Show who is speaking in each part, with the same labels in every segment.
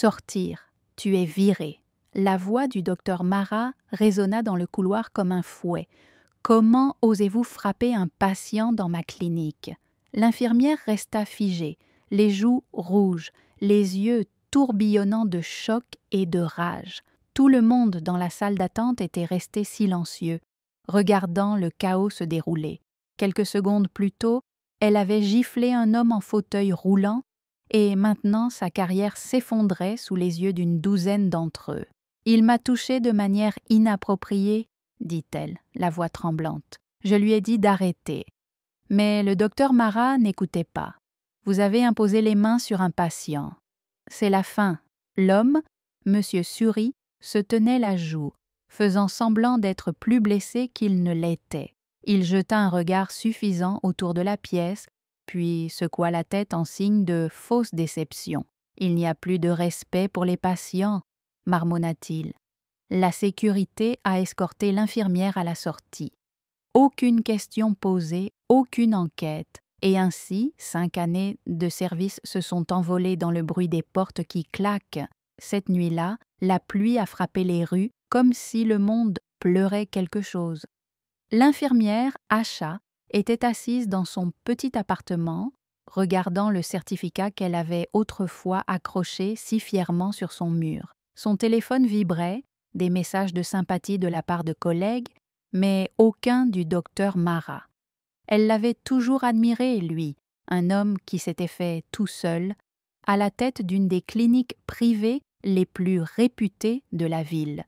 Speaker 1: Sortir, tu es viré. La voix du docteur Marat résonna dans le couloir comme un fouet. Comment osez-vous frapper un patient dans ma clinique? L'infirmière resta figée, les joues rouges, les yeux tourbillonnant de choc et de rage. Tout le monde dans la salle d'attente était resté silencieux, regardant le chaos se dérouler. Quelques secondes plus tôt, elle avait giflé un homme en fauteuil roulant, et maintenant sa carrière s'effondrait sous les yeux d'une douzaine d'entre eux. « Il m'a touchée de manière inappropriée, dit-elle, la voix tremblante. Je lui ai dit d'arrêter. Mais le docteur Marat n'écoutait pas. Vous avez imposé les mains sur un patient. C'est la fin. L'homme, Monsieur Souris, se tenait la joue, faisant semblant d'être plus blessé qu'il ne l'était. Il jeta un regard suffisant autour de la pièce, puis secoua la tête en signe de fausse déception. « Il n'y a plus de respect pour les patients, » marmonna-t-il. La sécurité a escorté l'infirmière à la sortie. Aucune question posée, aucune enquête, et ainsi 5 années de service se sont envolées dans le bruit des portes qui claquent. Cette nuit-là, la pluie a frappé les rues comme si le monde pleurait quelque chose. L'infirmière, Acha, était assise dans son petit appartement, regardant le certificat qu'elle avait autrefois accroché si fièrement sur son mur. Son téléphone vibrait, des messages de sympathie de la part de collègues, mais aucun du docteur Marat. Elle l'avait toujours admiré, lui, un homme qui s'était fait tout seul, à la tête d'une des cliniques privées les plus réputées de la ville.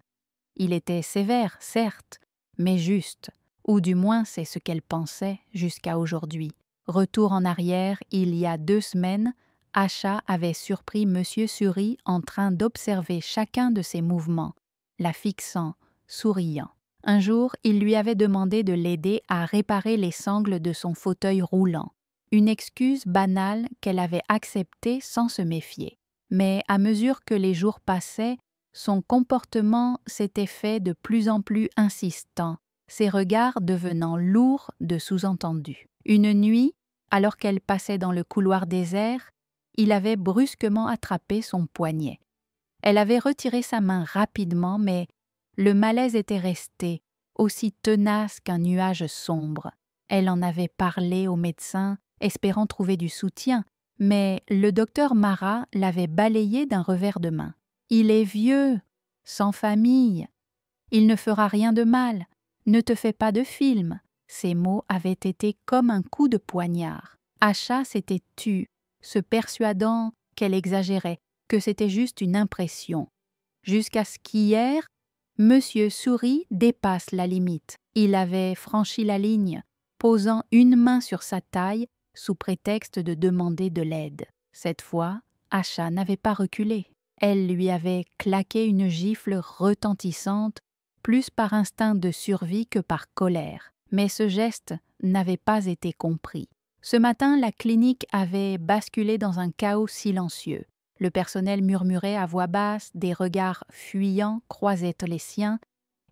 Speaker 1: Il était sévère, certes, mais juste, ou du moins c'est ce qu'elle pensait jusqu'à aujourd'hui. Retour en arrière, il y a 2 semaines, Acha avait surpris Monsieur Souris en train d'observer chacun de ses mouvements, la fixant, souriant. Un jour, il lui avait demandé de l'aider à réparer les sangles de son fauteuil roulant, une excuse banale qu'elle avait acceptée sans se méfier. Mais à mesure que les jours passaient, son comportement s'était fait de plus en plus insistant, ses regards devenant lourds de sous-entendus. Une nuit, alors qu'elle passait dans le couloir désert, il avait brusquement attrapé son poignet. Elle avait retiré sa main rapidement, mais le malaise était resté, aussi tenace qu'un nuage sombre. Elle en avait parlé au médecin, espérant trouver du soutien, mais le docteur Marat l'avait balayé d'un revers de main. « Il est vieux, sans famille. Il ne fera rien de mal. Ne te fais pas de film. » Ces mots avaient été comme un coup de poignard. Acha s'était tue, se persuadant qu'elle exagérait, que c'était juste une impression. Jusqu'à ce qu'hier, Monsieur Souris dépasse la limite. Il avait franchi la ligne, posant une main sur sa taille sous prétexte de demander de l'aide. Cette fois, Acha n'avait pas reculé. Elle lui avait claqué une gifle retentissante, plus par instinct de survie que par colère. Mais ce geste n'avait pas été compris. Ce matin, la clinique avait basculé dans un chaos silencieux. Le personnel murmurait à voix basse, des regards fuyants croisaient les siens,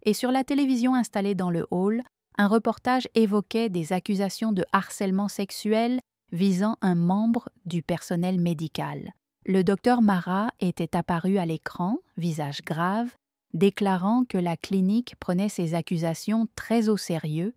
Speaker 1: et sur la télévision installée dans le hall, un reportage évoquait des accusations de harcèlement sexuel visant un membre du personnel médical. Le docteur Marat était apparu à l'écran, visage grave, déclarant que la clinique prenait ces accusations très au sérieux,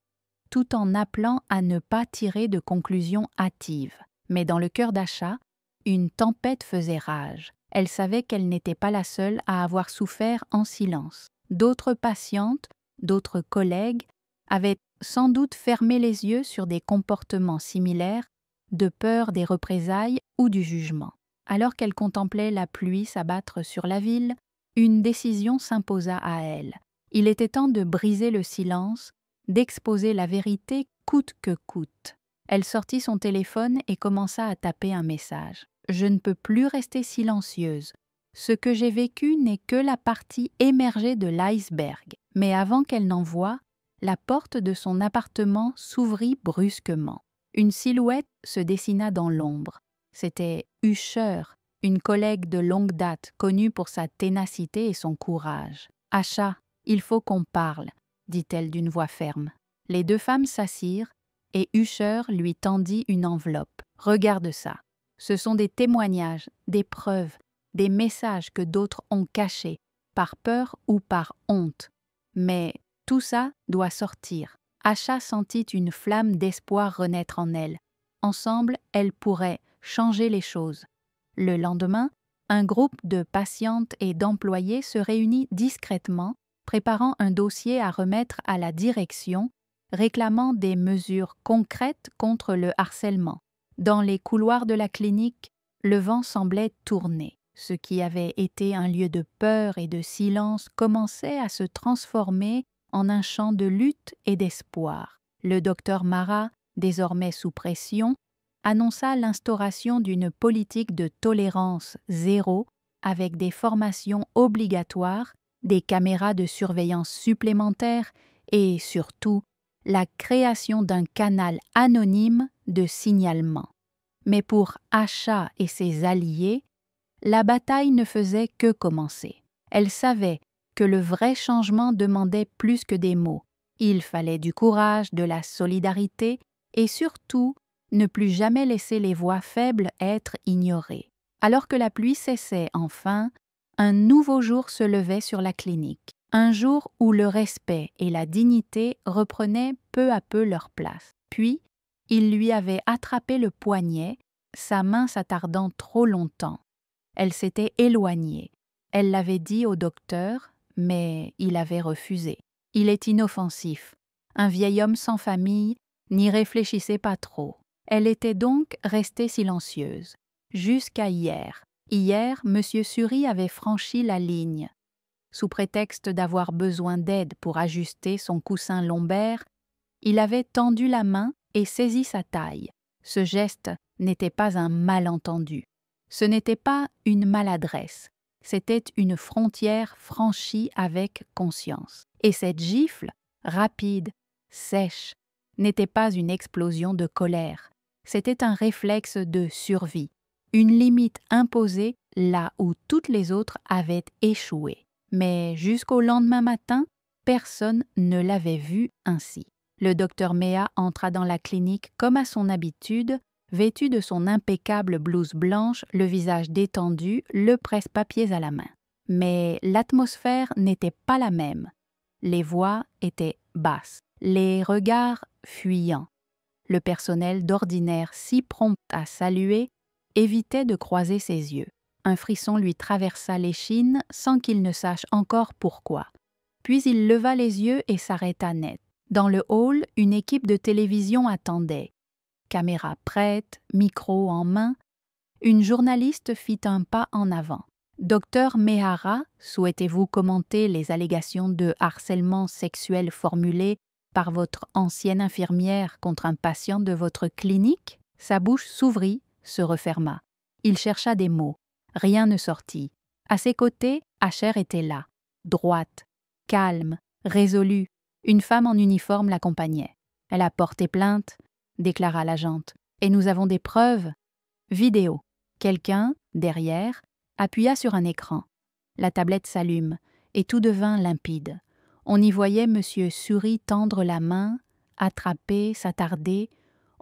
Speaker 1: tout en appelant à ne pas tirer de conclusions hâtives. Mais dans le cœur d'Acha, une tempête faisait rage. Elle savait qu'elle n'était pas la seule à avoir souffert en silence. D'autres patientes, d'autres collègues avaient sans doute fermé les yeux sur des comportements similaires, de peur des représailles ou du jugement. Alors qu'elle contemplait la pluie s'abattre sur la ville, une décision s'imposa à elle. Il était temps de briser le silence, d'exposer la vérité coûte que coûte. Elle sortit son téléphone et commença à taper un message. « Je ne peux plus rester silencieuse. Ce que j'ai vécu n'est que la partie émergée de l'iceberg. » Mais avant qu'elle n'envoie, la porte de son appartement s'ouvrit brusquement. Une silhouette se dessina dans l'ombre. C'était Usher, une collègue de longue date, connue pour sa ténacité et son courage. « Acha, il faut qu'on parle, » dit-elle d'une voix ferme. Les 2 femmes s'assirent et Usher lui tendit une enveloppe. « Regarde ça. Ce sont des témoignages, des preuves, des messages que d'autres ont cachés, par peur ou par honte. Mais tout ça doit sortir. Asha sentit une flamme d'espoir renaître en elle. Ensemble, elles pourraient changer les choses. Le lendemain, un groupe de patientes et d'employés se réunit discrètement, préparant un dossier à remettre à la direction, réclamant des mesures concrètes contre le harcèlement. Dans les couloirs de la clinique, le vent semblait tourner. Ce qui avait été un lieu de peur et de silence commençait à se transformer en un champ de lutte et d'espoir. Le docteur Marat, désormais sous pression, annonça l'instauration d'une politique de tolérance zéro avec des formations obligatoires, des caméras de surveillance supplémentaires et, surtout, la création d'un canal anonyme de signalement. Mais pour Asha et ses alliés, la bataille ne faisait que commencer. Elle savait que le vrai changement demandait plus que des mots. Il fallait du courage, de la solidarité et surtout ne plus jamais laisser les voix faibles être ignorées. Alors que la pluie cessait enfin, un nouveau jour se levait sur la clinique. Un jour où le respect et la dignité reprenaient peu à peu leur place. Puis, il lui avait attrapé le poignet, sa main s'attardant trop longtemps. Elle s'était éloignée. Elle l'avait dit au docteur, mais il avait refusé. Il est inoffensif. Un vieil homme sans famille, n'y réfléchissait pas trop. Elle était donc restée silencieuse. Jusqu'à hier. Hier, M. Suri avait franchi la ligne. Sous prétexte d'avoir besoin d'aide pour ajuster son coussin lombaire, il avait tendu la main et saisi sa taille. Ce geste n'était pas un malentendu. Ce n'était pas une maladresse. C'était une frontière franchie avec conscience. Et cette gifle, rapide, sèche, n'était pas une explosion de colère. C'était un réflexe de survie, une limite imposée là où toutes les autres avaient échoué. Mais jusqu'au lendemain matin, personne ne l'avait vu ainsi. Le docteur Méa entra dans la clinique comme à son habitude, vêtu de son impeccable blouse blanche, le visage détendu, le presse-papiers à la main. Mais l'atmosphère n'était pas la même. Les voix étaient basses, les regards fuyants. Le personnel, d'ordinaire si prompt à saluer, évitait de croiser ses yeux. Un frisson lui traversa l'échine sans qu'il ne sache encore pourquoi. Puis il leva les yeux et s'arrêta net. Dans le hall, une équipe de télévision attendait. Caméra prête, micro en main, une journaliste fit un pas en avant. « Docteur Mehara, souhaitez-vous commenter les allégations de harcèlement sexuel formulées par votre ancienne infirmière contre un patient de votre clinique ?» Sa bouche s'ouvrit, se referma. Il chercha des mots. Rien ne sortit. À ses côtés, Asher était là, droite, calme, résolue. Une femme en uniforme l'accompagnait. « Elle a porté plainte », déclara l'agente. « Et nous avons des preuves. » Vidéo. Quelqu'un, derrière, appuya sur un écran. La tablette s'allume, et tout devint limpide. On y voyait M. Suri tendre la main, attraper, s'attarder.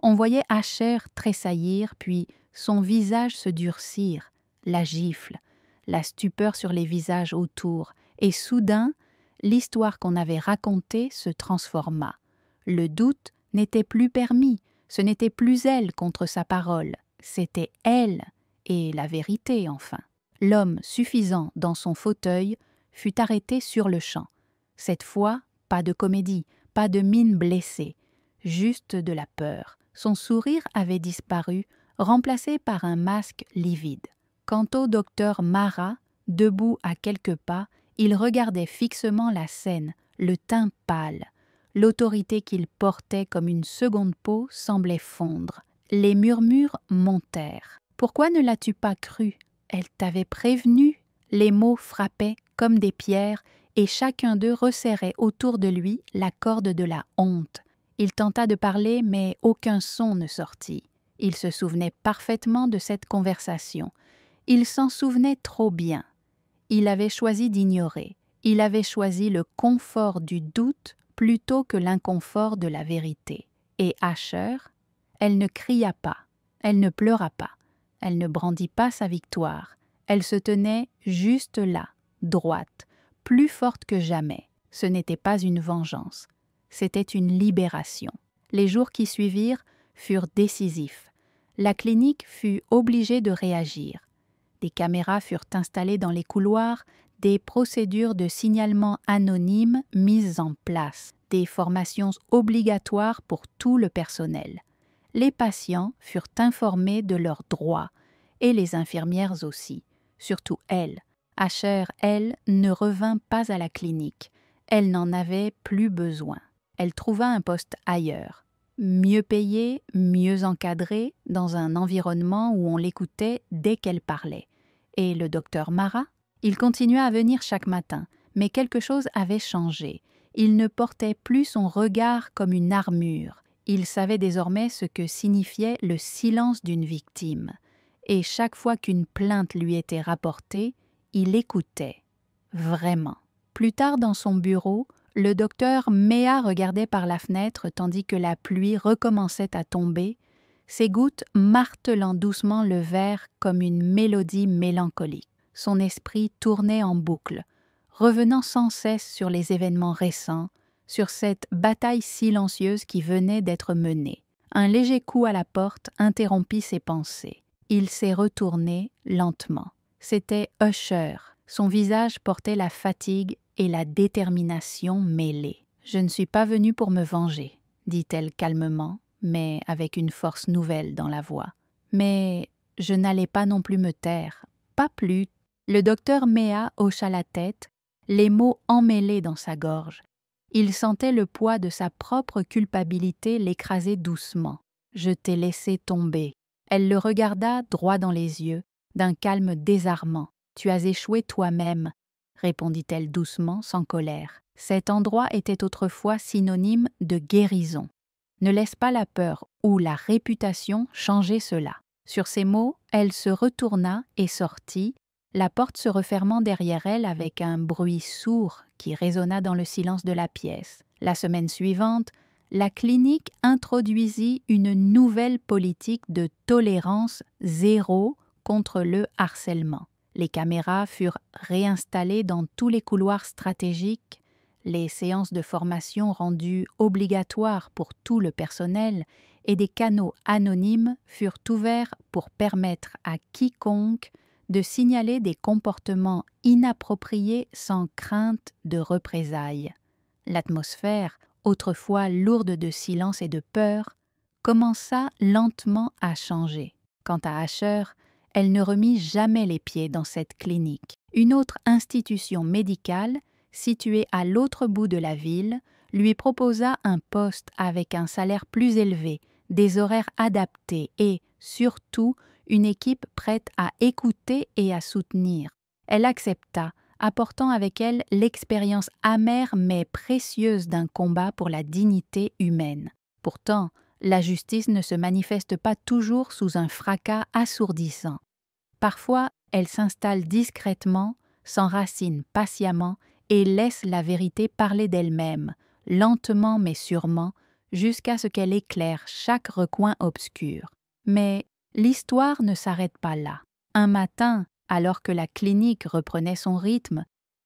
Speaker 1: On voyait Asher tressaillir, puis son visage se durcir, la gifle, la stupeur sur les visages autour, et soudain, l'histoire qu'on avait racontée se transforma. Le doute n'était plus permis, ce n'était plus elle contre sa parole, c'était elle et la vérité enfin. L'homme suffisant dans son fauteuil fut arrêté sur le champ. Cette fois, pas de comédie, pas de mine blessée, juste de la peur. Son sourire avait disparu, remplacé par un masque livide. Quant au docteur Marat, debout à quelques pas, il regardait fixement la scène, le teint pâle. L'autorité qu'il portait comme une seconde peau semblait fondre. Les murmures montèrent. « Pourquoi ne l'as-tu pas cru ? Elle t'avait prévenu ?» Les mots frappaient comme des pierres et chacun d'eux resserrait autour de lui la corde de la honte. Il tenta de parler, mais aucun son ne sortit. Il se souvenait parfaitement de cette conversation. Il s'en souvenait trop bien. Il avait choisi d'ignorer. Il avait choisi le confort du doute plutôt que l'inconfort de la vérité. Et Asher, elle ne cria pas, elle ne pleura pas, elle ne brandit pas sa victoire, Elle se tenait juste là, droite, plus forte que jamais. Ce n'était pas une vengeance, c'était une libération. Les jours qui suivirent furent décisifs. La clinique fut obligée de réagir. Des caméras furent installées dans les couloirs, des procédures de signalement anonyme mises en place, des formations obligatoires pour tout le personnel. Les patients furent informés de leurs droits, et les infirmières aussi, surtout elle. Asher, elle, ne revint pas à la clinique. Elle n'en avait plus besoin. Elle trouva un poste ailleurs, mieux payé, mieux encadré, dans un environnement où on l'écoutait dès qu'elle parlait. Et le docteur Mara? Il continua à venir chaque matin, mais quelque chose avait changé. Il ne portait plus son regard comme une armure. Il savait désormais ce que signifiait le silence d'une victime. Et chaque fois qu'une plainte lui était rapportée, il écoutait. Vraiment. Plus tard dans son bureau, le docteur Méa regardait par la fenêtre tandis que la pluie recommençait à tomber, ses gouttes martelant doucement le verre comme une mélodie mélancolique. Son esprit tournait en boucle, revenant sans cesse sur les événements récents, sur cette bataille silencieuse qui venait d'être menée. Un léger coup à la porte interrompit ses pensées. Il s'est retourné lentement. C'était Usher. Son visage portait la fatigue et la détermination mêlées. « Je ne suis pas venue pour me venger », dit-elle calmement, mais avec une force nouvelle dans la voix. Mais je n'allais pas non plus me taire, pas plus. Le docteur Méa hocha la tête, les mots emmêlés dans sa gorge. Il sentait le poids de sa propre culpabilité l'écraser doucement. « Je t'ai laissé tomber. » Elle le regarda droit dans les yeux, d'un calme désarmant. « Tu as échoué toi-même, » répondit-elle doucement, sans colère. Cet endroit était autrefois synonyme de guérison. Ne laisse pas la peur ou la réputation changer cela. Sur ces mots, elle se retourna et sortit, la porte se refermant derrière elle avec un bruit sourd qui résonna dans le silence de la pièce. La semaine suivante, la clinique introduisit une nouvelle politique de tolérance zéro contre le harcèlement. Les caméras furent réinstallées dans tous les couloirs stratégiques, les séances de formation rendues obligatoires pour tout le personnel et des canaux anonymes furent ouverts pour permettre à quiconque de signaler des comportements inappropriés sans crainte de représailles. L'atmosphère, autrefois lourde de silence et de peur, commença lentement à changer. Quant à Asher, elle ne remit jamais les pieds dans cette clinique. Une autre institution médicale, située à l'autre bout de la ville, lui proposa un poste avec un salaire plus élevé, des horaires adaptés et, surtout, une équipe prête à écouter et à soutenir. Elle accepta, apportant avec elle l'expérience amère mais précieuse d'un combat pour la dignité humaine. Pourtant, la justice ne se manifeste pas toujours sous un fracas assourdissant. Parfois, elle s'installe discrètement, s'enracine patiemment et laisse la vérité parler d'elle-même, lentement mais sûrement, jusqu'à ce qu'elle éclaire chaque recoin obscur. Mais l'histoire ne s'arrête pas là. Un matin, alors que la clinique reprenait son rythme,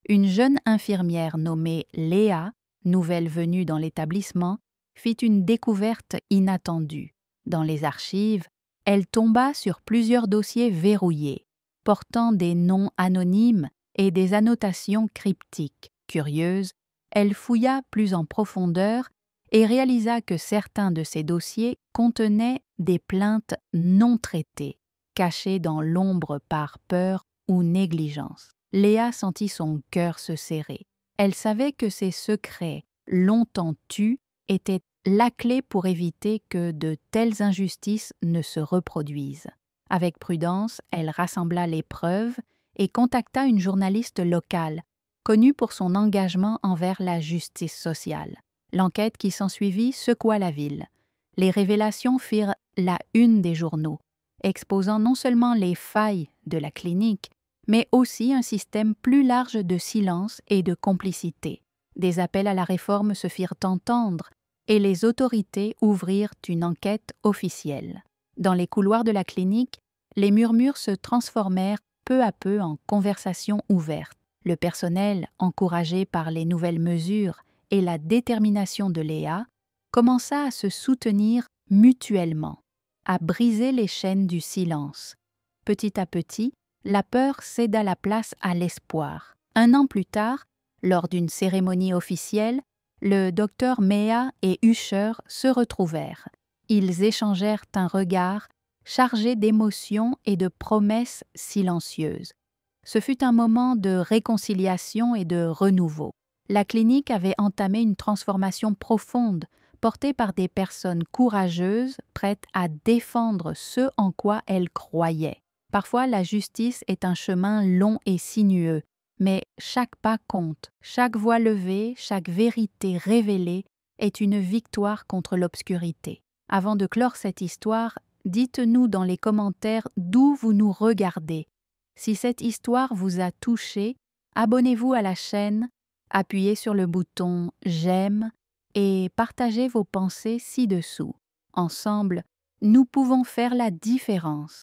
Speaker 1: une jeune infirmière nommée Léa, nouvelle venue dans l'établissement, fit une découverte inattendue. Dans les archives, elle tomba sur plusieurs dossiers verrouillés, portant des noms anonymes et des annotations cryptiques. Curieuse, elle fouilla plus en profondeur et réalisa que certains de ces dossiers contenaient des plaintes non traitées, cachées dans l'ombre par peur ou négligence. Léa sentit son cœur se serrer. Elle savait que ces secrets, longtemps tus, étaient la clé pour éviter que de telles injustices ne se reproduisent. Avec prudence, elle rassembla les preuves et contacta une journaliste locale, connue pour son engagement envers la justice sociale. L'enquête qui s'ensuivit secoua la ville. Les révélations firent la une des journaux, exposant non seulement les failles de la clinique, mais aussi un système plus large de silence et de complicité. Des appels à la réforme se firent entendre et les autorités ouvrirent une enquête officielle. Dans les couloirs de la clinique, les murmures se transformèrent peu à peu en conversation ouverte. Le personnel, encouragé par les nouvelles mesures et la détermination de Léa, commença à se soutenir mutuellement, à briser les chaînes du silence. Petit à petit, la peur céda la place à l'espoir. 1 an plus tard, lors d'une cérémonie officielle, le docteur Mea et Usher se retrouvèrent. Ils échangèrent un regard chargé d'émotions et de promesses silencieuses. Ce fut un moment de réconciliation et de renouveau. La clinique avait entamé une transformation profonde, portée par des personnes courageuses, prêtes à défendre ce en quoi elles croyaient. Parfois, la justice est un chemin long et sinueux, mais chaque pas compte, chaque voix levée, chaque vérité révélée est une victoire contre l'obscurité. Avant de clore cette histoire, dites-nous dans les commentaires d'où vous nous regardez. Si cette histoire vous a touché, abonnez-vous à la chaîne, appuyez sur le bouton « J'aime » et partagez vos pensées ci-dessous. Ensemble, nous pouvons faire la différence.